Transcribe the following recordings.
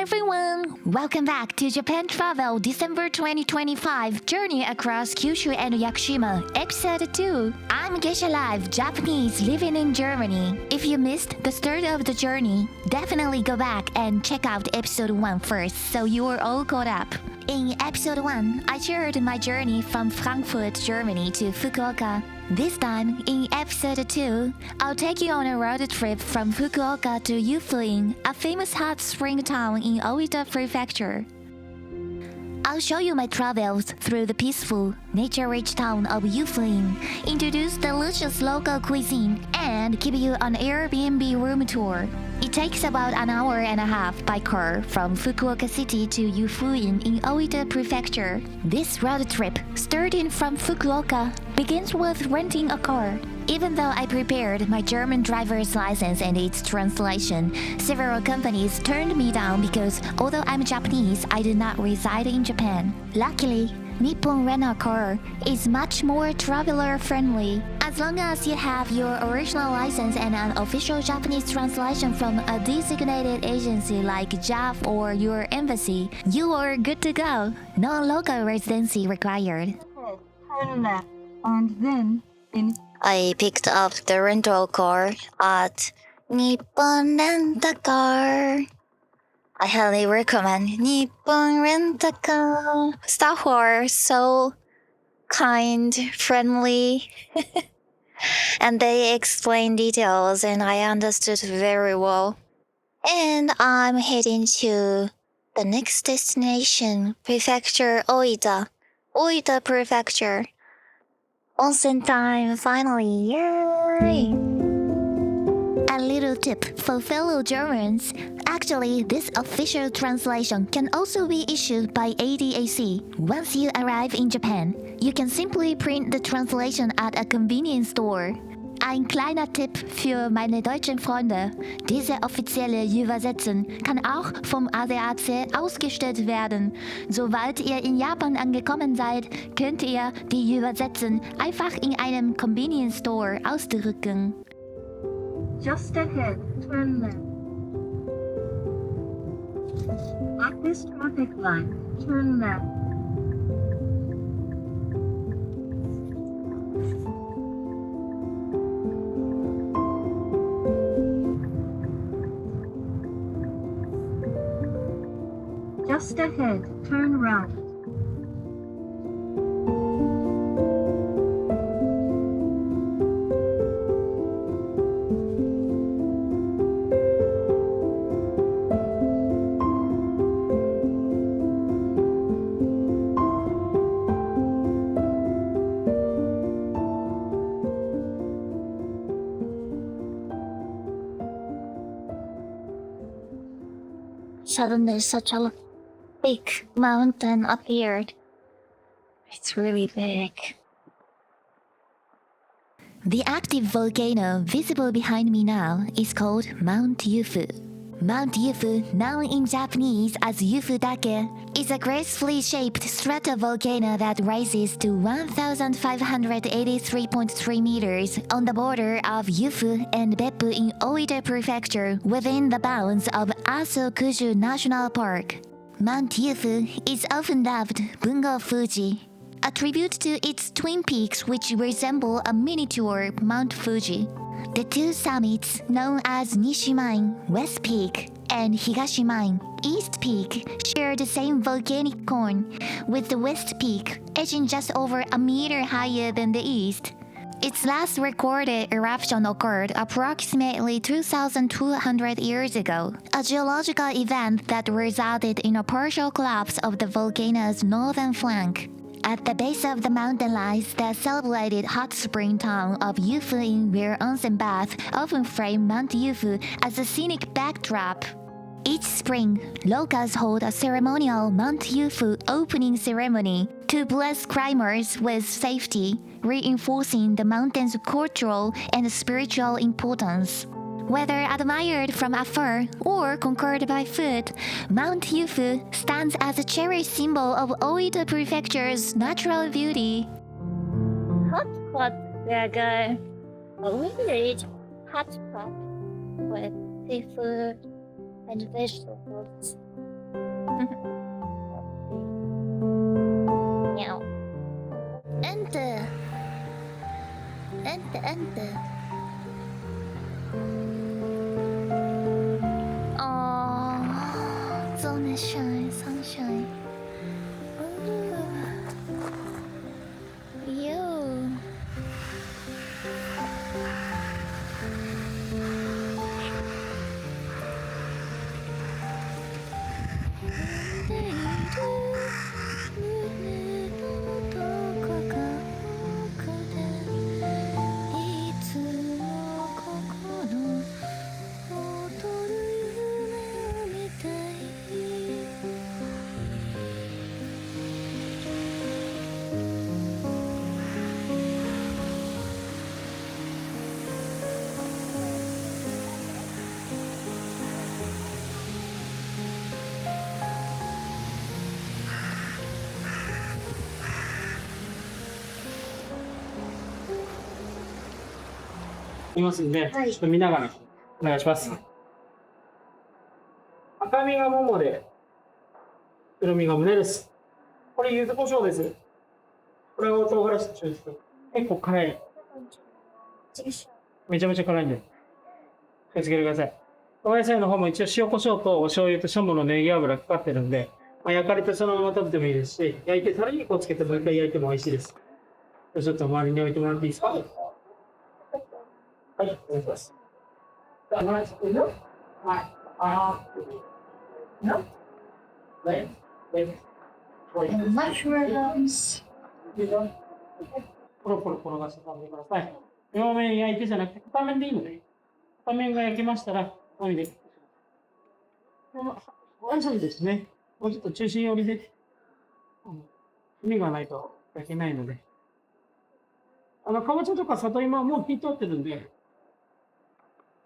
everyone! Welcome back to Japan Travel December 2025 Journey Across Kyushu and Yakushima, Episode 2. I'm Gesha Live, Japanese living in Germany. If you missed the start of the journey, definitely go back and check out Episode 1 first so you are all caught up. In Episode 1, I shared my journey from Frankfurt, Germany to Fukuoka. This time, in Episode 2, I'll take you on a road trip from Fukuoka to Yufuin, a famous hot spring town in Oita Prefecture. I'll show you my travels through the peaceful, nature-rich town of Yufuin, introduce delicious local cuisine, and give you an Airbnb room tour. It takes about an hour and a half by car from Fukuoka City to Yufuin in Oita Prefecture. This road trip, starting from Fukuoka, begins with renting a car. Even though I prepared my German driver's license and its translation, several companies turned me down because although I'm Japanese, I do not reside in Japan. Luckily, Nippon Rent-A-Car is much more traveler-friendly. As long as you have your original license and an official Japanese translation from a designated agency like JAF or your embassy, you are good to go. No local residency required. Turn left, and then in. I picked up the rental car at Nippon Rent-A-Car. I highly recommend Nippon Rent-A-Car. Staff are so kind, friendly, and they explain details and I understood very well. And I'm heading to the next destination, Prefecture Oita. Oita Prefecture. Onsen time, finally, yay! A little tip for fellow Germans. Actually, this official translation can also be issued by ADAC. Once you arrive in Japan, you can simply print the translation at a convenience store. Ein kleiner Tipp für meine deutschen Freunde. Diese offizielle Übersetzung kann auch vom ADAC ausgestellt werden. Sobald ihr in Japan angekommen seid, könnt ihr die Übersetzung einfach in einem Convenience Store ausdrücken. Just ahead, turn left. At this traffic light, turn left. Just ahead, turn right. Suddenly such a big mountain appeared. It's really big. The active volcano visible behind me now is called Mount Yufu. Mount Yufu, known in Japanese as Yufu-dake, is a gracefully shaped stratovolcano that rises to 1,583.3 meters on the border of Yufu and Beppu in Oita Prefecture within the bounds of Kyushu National Park. Mount Yufu is often dubbed Bungo Fuji, a tribute to its twin peaks which resemble a miniature Mount Fuji. The two summits, known as Nishimain, West Peak, and Higashimain, East Peak, share the same volcanic cone, with the West Peak edging just over a meter higher than the East. Its last recorded eruption occurred approximately 2,200 years ago, a geological event that resulted in a partial collapse of the volcano's northern flank. At the base of the mountain lies the celebrated hot spring town of Yufuin, where onsen baths often frame Mount Yufu as a scenic backdrop. Each spring, locals hold a ceremonial Mount Yufu opening ceremony to bless climbers with safety, reinforcing the mountain's cultural and spiritual importance. Whether admired from afar or conquered by foot, Mount Yufu stands as a cherished symbol of Oita Prefecture's natural beauty. Hotpot burger, a village hotpot with seafood and vegetables. Meow. Enter. Enter. Oh, sunshine. You.いますんで、ちょっと見ながらお願いします。赤身がももで、黒身が胸です。これ柚子胡椒です。これは唐辛子と一緒です。結構辛い。めちゃめちゃ辛いんで、気をつけてください。お野菜の方も一応塩コショウとお醤油とシャモのネギ油かかってるんで、焼かれてそのまま食べてもいいですし、焼いてタレにこうつけてもう一回焼いても美味しいです。ちょっと周りに置いてもらっていいですか？はい、お願いします。Mushrooms. ポロポロ転がして食べてください。両面焼いてじゃなくて片面でいいので、片面が焼けましたら、おいで。大丈夫ですね。もうちょっと中心寄りで、海がないと焼けないので。かぼちゃとか里芋はもう火通ってるんで、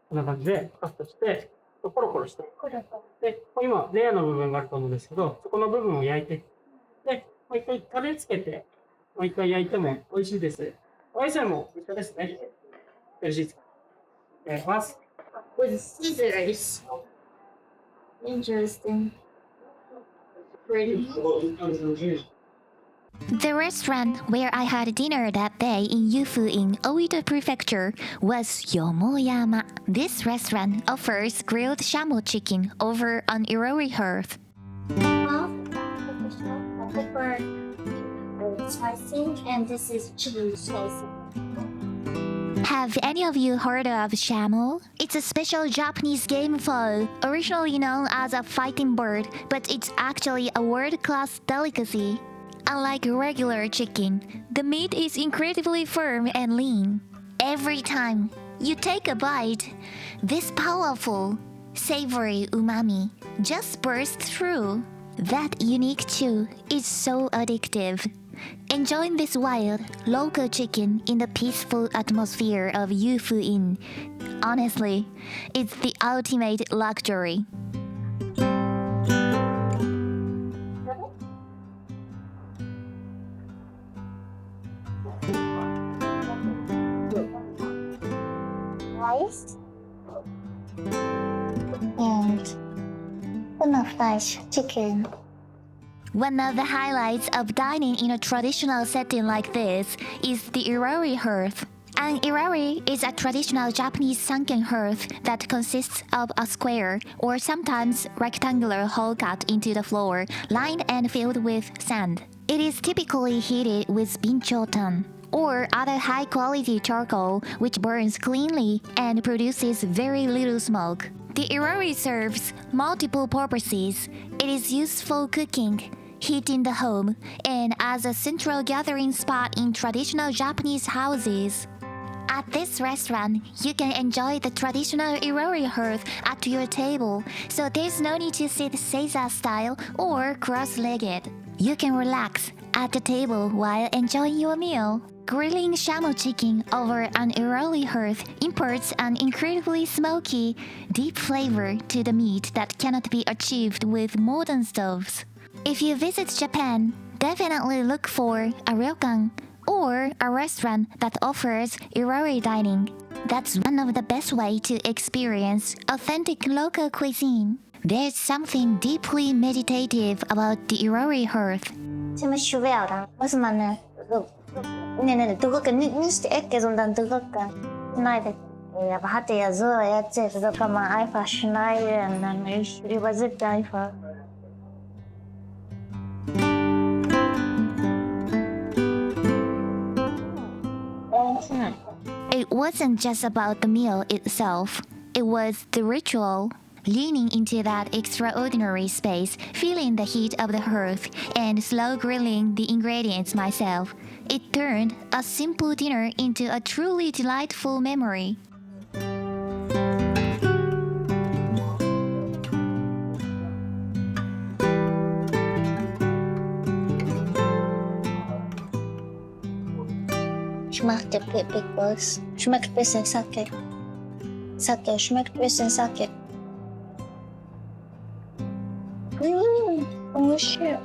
こんな感じでカットして、コロコロして。で、今、レアの部分があると思うんですけど、そこの部分を焼いて、で、もう一回タレつけて、もう一回焼いても美味しいです。お野菜も一緒ですね。よろしいですか？お願いします。With scissors. Interesting. Pretty. The restaurant where I had dinner that day in Yufuin, Oita Prefecture, was Yomoyama. This restaurant offers grilled shamo chicken over an irori hearth. Pepper slicing, and this is chili slicing. Have any of you heard of shamo? It's a special Japanese game fowl, originally known as a fighting bird, but it's actually a world-class delicacy. Unlike regular chicken, the meat is incredibly firm and lean. Every time you take a bite, this powerful, savory umami just bursts through. That unique chew is so addictive. Enjoying this wild, local chicken in the peaceful atmosphere of Yufuin, honestly, it's the ultimate luxury. Rice and tuna fish chicken. One of the highlights of dining in a traditional setting like this is the irori hearth. An irori is a traditional Japanese sunken hearth that consists of a square or sometimes rectangular hole cut into the floor, lined and filled with sand. It is typically heated with binchotan, or other high-quality charcoal which burns cleanly and produces very little smoke. The irori serves multiple purposes. It is used for cooking, heating the home, and as a central gathering spot in traditional Japanese houses. At this restaurant, you can enjoy the traditional irori hearth at your table, so there's no need to sit seiza style or cross-legged. You can relax at the table while enjoying your meal. Grilling shamo chicken over an irori hearth imparts an incredibly smoky, deep flavor to the meat that cannot be achieved with modern stoves. If you visit Japan, definitely look for a ryokan or a restaurant that offers irori dining. That's one of the best ways to experience authentic local cuisine. There's something deeply meditative about the Irori Hearth. تمشوا بيعرة بس ما تقولك نشتي إكيد وندان تقولك نايدك يا بحتى يا زورا يا تيف ذو كما عارفة شناير أنا يشري وزبط عارفة. It wasn't just about the meal itself, it was the ritual. Leaning into that extraordinary space, feeling the heat of the hearth, and slow grilling the ingredients myself, it turned a simple dinner into a truly delightful memory. Schmeckt der Big Boss? Schmeckt bisschen Sake. Sake, schmeckt bisschen Sake. Oh shit.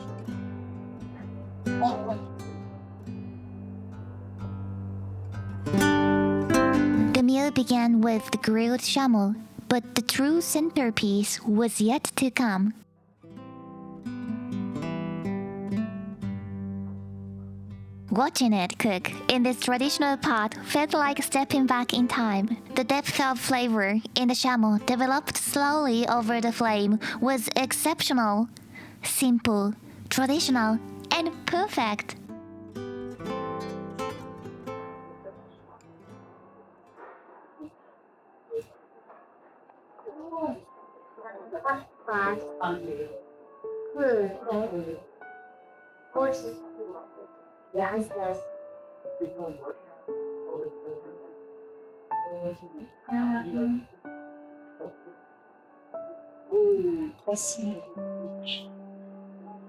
The meal began with the grilled shamu, but the true centerpiece was yet to come. Watching it cook in this traditional pot felt like stepping back in time. The depth of flavor in the shamu developed slowly over the flame was exceptional, simple, traditional, and perfect.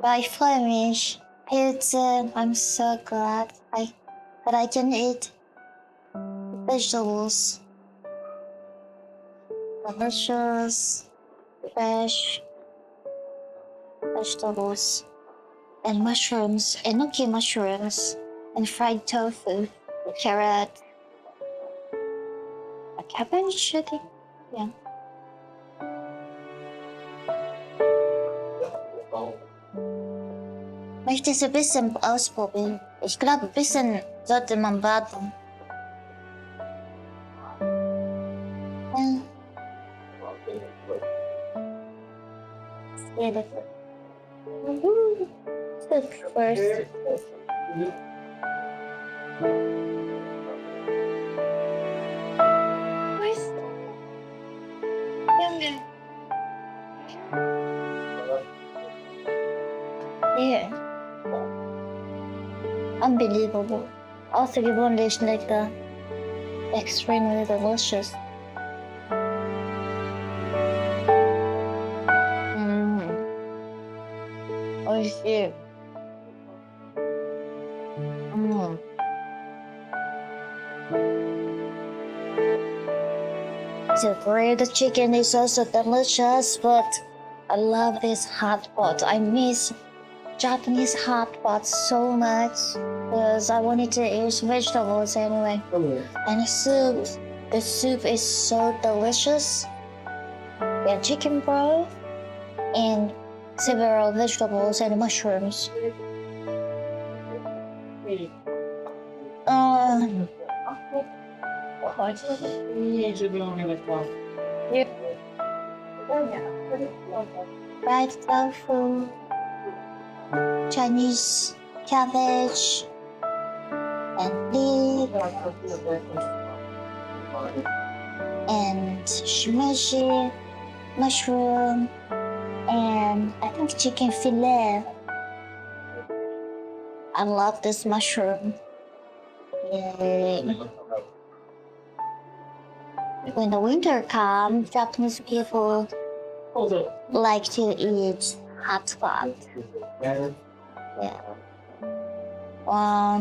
By Flemish pizza, I'm so glad that I can eat vegetables. Delicious, fresh vegetables and mushrooms, enoki mushrooms, and fried tofu, carrot, a cabbage, I think. Yeah. Möchtest du ein bisschen ausprobieren? Ich glaube, ein bisschen sollte man warten. Yeah. Soup first. Yeah. Unbelievable. Außergewöhnlich lecker. Extremely delicious. Oishii. The grilled chicken is also delicious, but I love this hot pot. I miss Japanese hot pot so much because I wanted to eat vegetables anyway. And the soup is so delicious. Yeah, chicken broth and several vegetables and mushrooms. Fried tofu, Chinese cabbage, and leek, and shimeji, mushroom, and I think chicken fillet. I love this mushroom. Yay. When the winter comes, Japanese people like to eat hot pot. Yeah.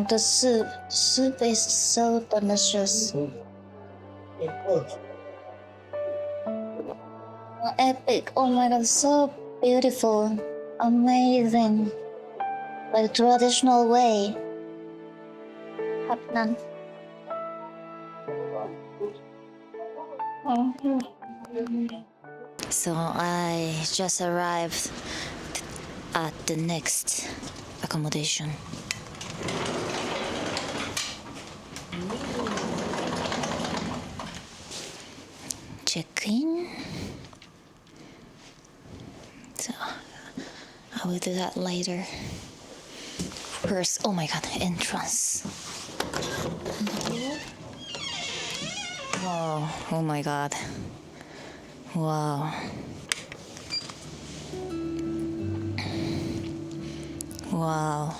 The soup is so delicious. Epic. Oh my god, so beautiful. Amazing. Like traditional way. Happening. So I just arrived at the next accommodation. Check in. So I will do that later. First, oh my god, entrance. Wow, oh my god. Wow. Wow.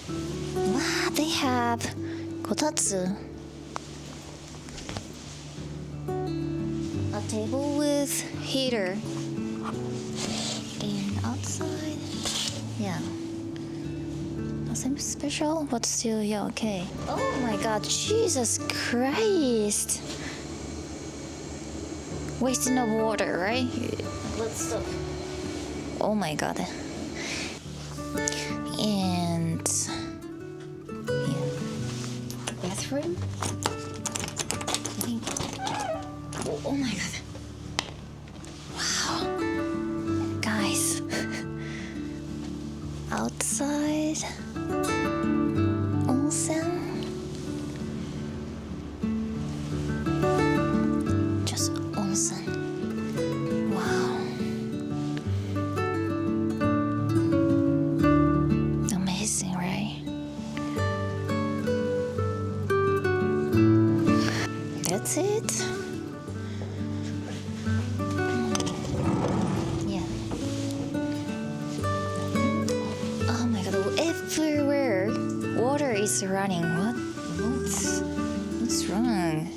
Wow, they have kotatsu. A table with heater. And outside, yeah. Nothing special, but still, yeah, okay. Oh my god, Jesus Christ. Wasting of water, right? Let's stop. Oh my god. And yeah. Bathroom? I think. Oh my god. Wow. Guys. Outside. Onsen. Just onsen. Wow. Amazing, right? That's it. Yeah. Oh my god, everywhere water is running. What's wrong?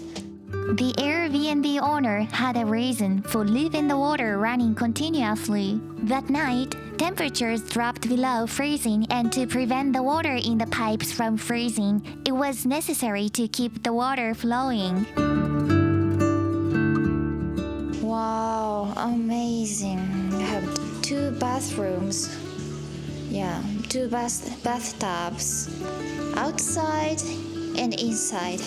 The Airbnb owner had a reason for leaving the water running continuously. That night, temperatures dropped below freezing, and to prevent the water in the pipes from freezing, it was necessary to keep the water flowing. Wow, amazing. I have 2 bathrooms. Yeah, 2 bathtubs. Outside and inside.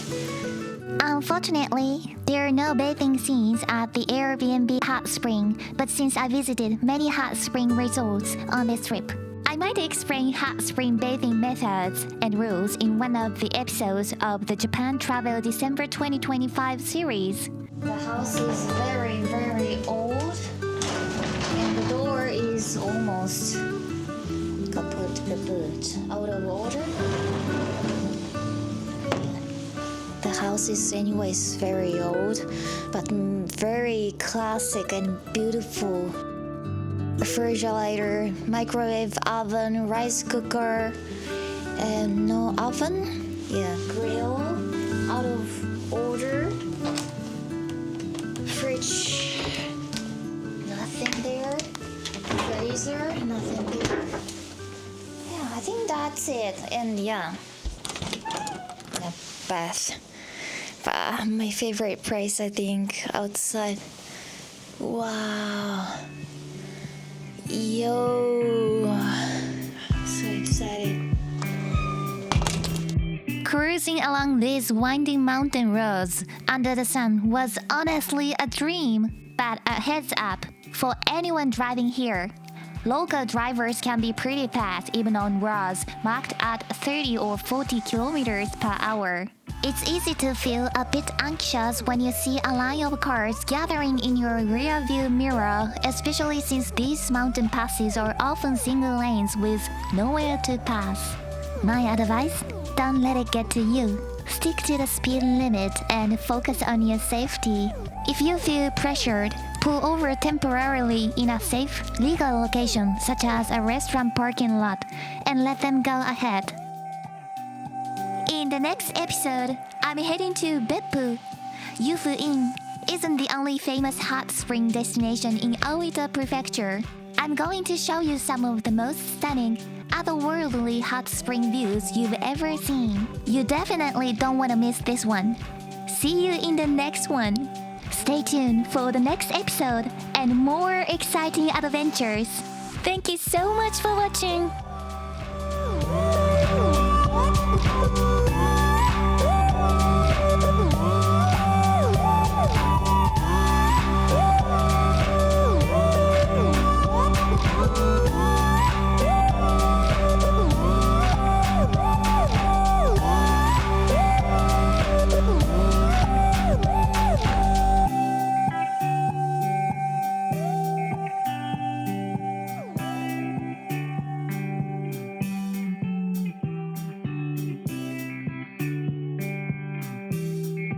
Unfortunately, there are no bathing scenes at the Airbnb hot spring, but since I visited many hot spring resorts on this trip, I might explain hot spring bathing methods and rules in one of the episodes of the Japan Travel December 2025 series. The house is very, very old, and the door is almost kaput, out of order. The house is anyways very old, but very classic and beautiful. Refrigerator, microwave oven, rice cooker, and no oven. Yeah, grill, out of order. Fridge, nothing there. Freezer, nothing there. Yeah, I think that's it. And yeah, the bath. My favorite place, I think, outside. Wow. Yo. So excited. Cruising along these winding mountain roads under the sun was honestly a dream. But a heads up, for anyone driving here, local drivers can be pretty fast even on roads marked at 30 or 40 kilometers per hour. It's easy to feel a bit anxious when you see a line of cars gathering in your rearview mirror, especially since these mountain passes are often single lanes with nowhere to pass. My advice? Don't let it get to you. Stick to the speed limit and focus on your safety. If you feel pressured, pull over temporarily in a safe, legal location such as a restaurant parking lot and let them go ahead. In the next episode, I'm heading to Beppu. Yufuin isn't the only famous hot spring destination in Oita Prefecture. I'm going to show you some of the most stunning, otherworldly hot spring views you've ever seen. You definitely don't want to miss this one. See you in the next one. Stay tuned for the next episode and more exciting adventures. Thank you so much for watching.